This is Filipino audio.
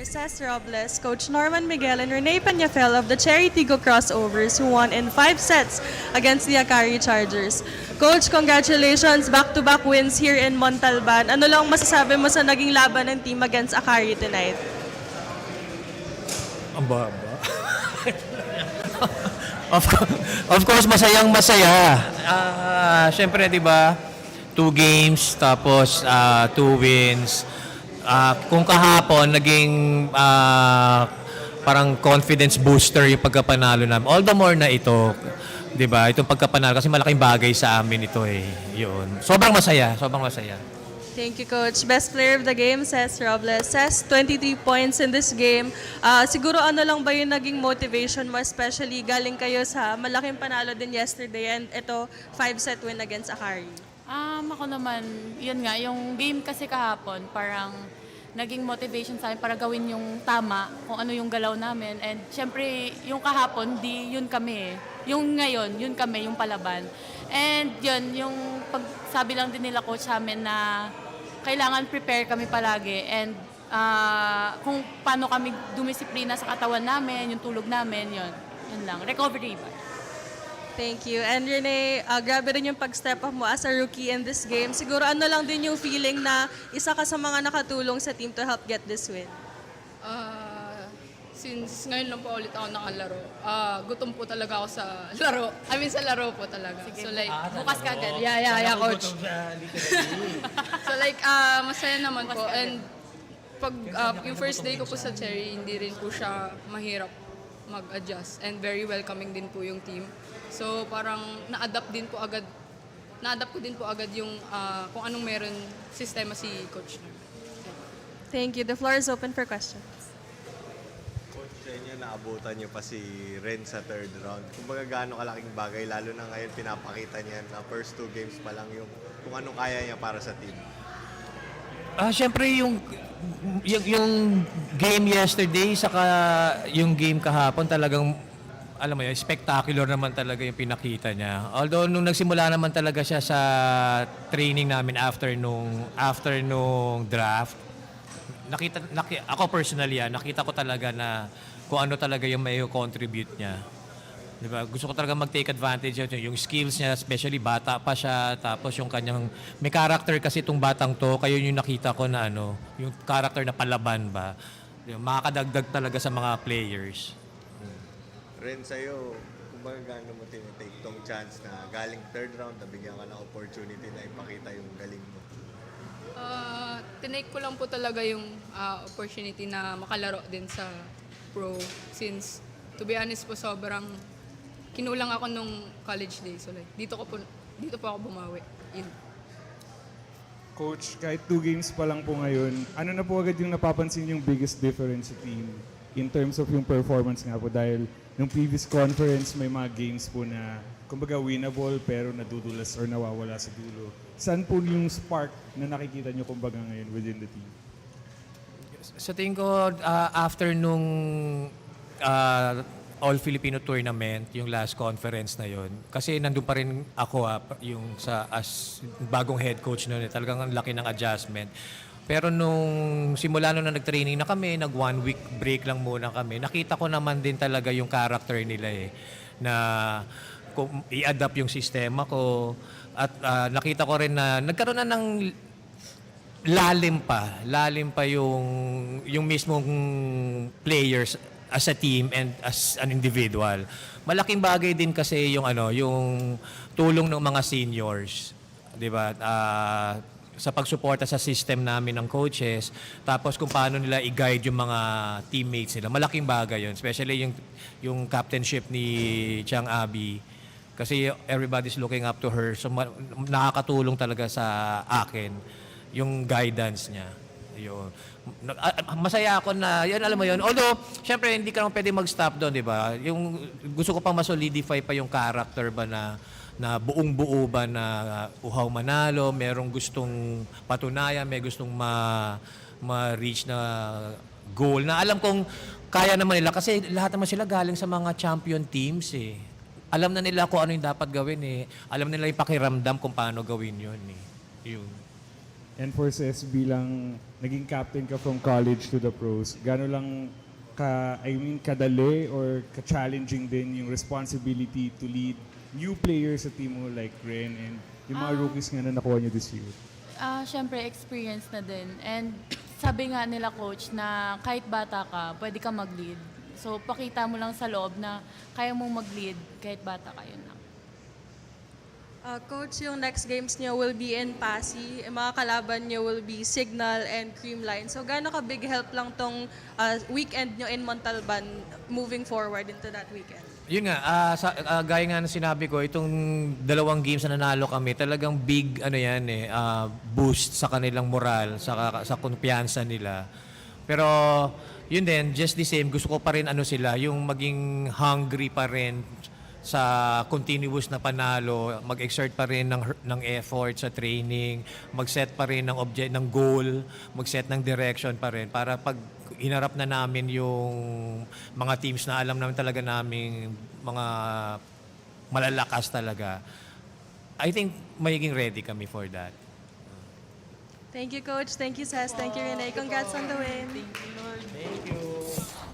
Ces Robles, Coach Norman Miguel, and Rene Peñafel of the Cherry Tigo Crossovers who won in 5 sets against the Akari Chargers. Coach, congratulations! Back-to-back wins here in Montalban. Ano lang masasabi mo sa naging laban ng team against Akari tonight? Ang baba. of course, masayang masaya. Siyempre, di ba, 2 games, tapos 2 wins. Kung kahapon, naging parang confidence booster yung pagkapanalo namin. All the more na ito, di ba, itong pagkapanalo, kasi malaking bagay sa amin ito eh. Yun. Sobrang masaya, sobrang masaya. Thank you, Coach. Best player of the game, Ces Robles. Ces, 23 points in this game. Siguro ano lang ba yung naging motivation mo, especially galing kayo sa malaking panalo din yesterday and ito, 5-set win against Akari? Ako naman, yun nga, yung game kasi kahapon, parang naging motivation sa akin para gawin yung tama, kung ano yung galaw namin. And syempre, yung kahapon, di yun kami eh. Yung ngayon, yun kami, yung palaban. And yun, yung pagsabi lang din nila coach sa amin na kailangan prepare kami palagi and kung paano kami dumisiplina sa katawan namin, yung tulog namin, yun lang. Recovery ba? Thank you. And Rene, grabe rin yung pag-step up mo as a rookie in this game. Siguro ano lang din yung feeling na isa ka sa mga nakatulong sa team to help get this win? Since ngayon lang po ulit ako nakalaro, gutom po talaga ako sa laro. I mean, sa laro po talaga. Sige. So like, Bukas ka agad. yeah, coach. So like, masaya naman po. And pag yung first day ko po sa Cherry, hindi rin po siya mahirap mag-adjust. And very welcoming din po yung team. So parang na-adapt ko din po agad yung kung anong meron sistema si coach. Thank you. The floor is open for questions. Coach, sa inyo, naabutan niyo pa si Ren sa third round. Kumbaga gaano kalaking bagay, lalo na ngayon pinapakita niya na first 2 games pa lang yung kung anong kaya niya para sa team. Siyempre yung game yesterday saka yung game kahapon talagang alam mo yun, spectacular naman talaga yung pinakita niya. Although nung nagsimula naman talaga siya sa training namin after nung draft, ako personally nakita ko talaga na kung ano talaga yung may contribute niya. Di ba? Gusto ko talaga mag-take advantage yung skills niya, especially bata pa siya, tapos yung kanyang may character kasi itong batang to, kayo yung nakita ko na yung character na palaban ba. Makakadagdag talaga sa mga players. Ren, sa'yo, kumbaga gaano mo tinitake tong chance na galing third round, nabigyan ka ng opportunity na ipakita yung galing mo? Tinake ko lang po talaga yung opportunity na makalaro din sa pro. Since, to be honest po, sobrang kinulang ako nung college days. So like, dito po ako bumawi. Yun. Coach, kahit 2 games pa lang po ngayon, ano na po agad yung napapansin yung biggest difference sa team in terms of yung performance nga po dahil nung previous conference may mga games po na kumbaga winnable pero nadudulas or nawawala sa dulo. Saan po yung spark na nakikita nyo kumbaga ngayon within the team? Sa tingin ko, after nung All-Filipino Tournament, yung last conference na yon, kasi nandun pa rin ako yung as bagong head coach noon, talagang ang laki ng adjustment. Pero nung simula nung na nag-training na kami, nag 1 week break lang muna kami, nakita ko naman din talaga yung character nila na kung i-adapt yung sistema ko at nakita ko rin na nagkaroon na ng lalim pa yung mismong players as a team and as an individual. Malaking bagay din kasi yung yung tulong ng mga seniors, 'di ba? Sa pagsuporta sa system namin ng coaches, tapos kung paano nila i-guide yung mga teammates nila. Malaking bagay yun, especially yung captainship ni Chang Abby. Kasi everybody's looking up to her. So nakakatulong talaga sa akin yung guidance niya. Yun. Masaya ako na, yun alam mo yun. Although, syempre hindi ka naman pwede mag-stop doon, di ba? Yung gusto ko pa ma-solidify pa yung character ba na buong-buo ba na uhaw manalo, merong gustong patunayan, may gustong ma-reach na goal na alam kong kaya naman nila kasi lahat naman sila galing sa mga champion teams eh. Alam na nila kung ano yung dapat gawin eh. Alam nila yung pakiramdam kung paano gawin yun eh. Yun. And for Ses, bilang naging captain ka from college to the pros, gano'n lang kadali or ka-challenging din yung responsibility to lead new players sa team mo like Ren and yung mga rookies nga na nakuha niyo this year? Siyempre, experience na din. And sabi nga nila, coach, na kahit bata ka, pwede ka mag-lead. So, pakita mo lang sa loob na kaya mong mag-lead kahit bata ka, yun lang. Coach, yung next games niyo will be in Pasig. Yung mga kalaban niyo will be Signal and Creamline. So, gaano ka big help lang tong weekend niyo in Montalban moving forward into that weekend? Yun nga, gaya nga na sinabi ko, itong 2 games na nanalo kami, talagang big boost sa kanilang moral, sa kumpiyansa nila. Pero yun din, just the same, gusto ko pa rin yung maging hungry pa rin sa continuous na panalo, mag-exert pa rin ng effort sa training, mag-set pa rin ng goal, mag-set ng direction pa rin para pag hinarap na namin yung mga teams na alam namin talaga naming mga malalakas talaga, I think magiging ready kami for that. Thank you, Coach. Thank you, Ses. Thank you, Renee. Congrats on the win. Thank you.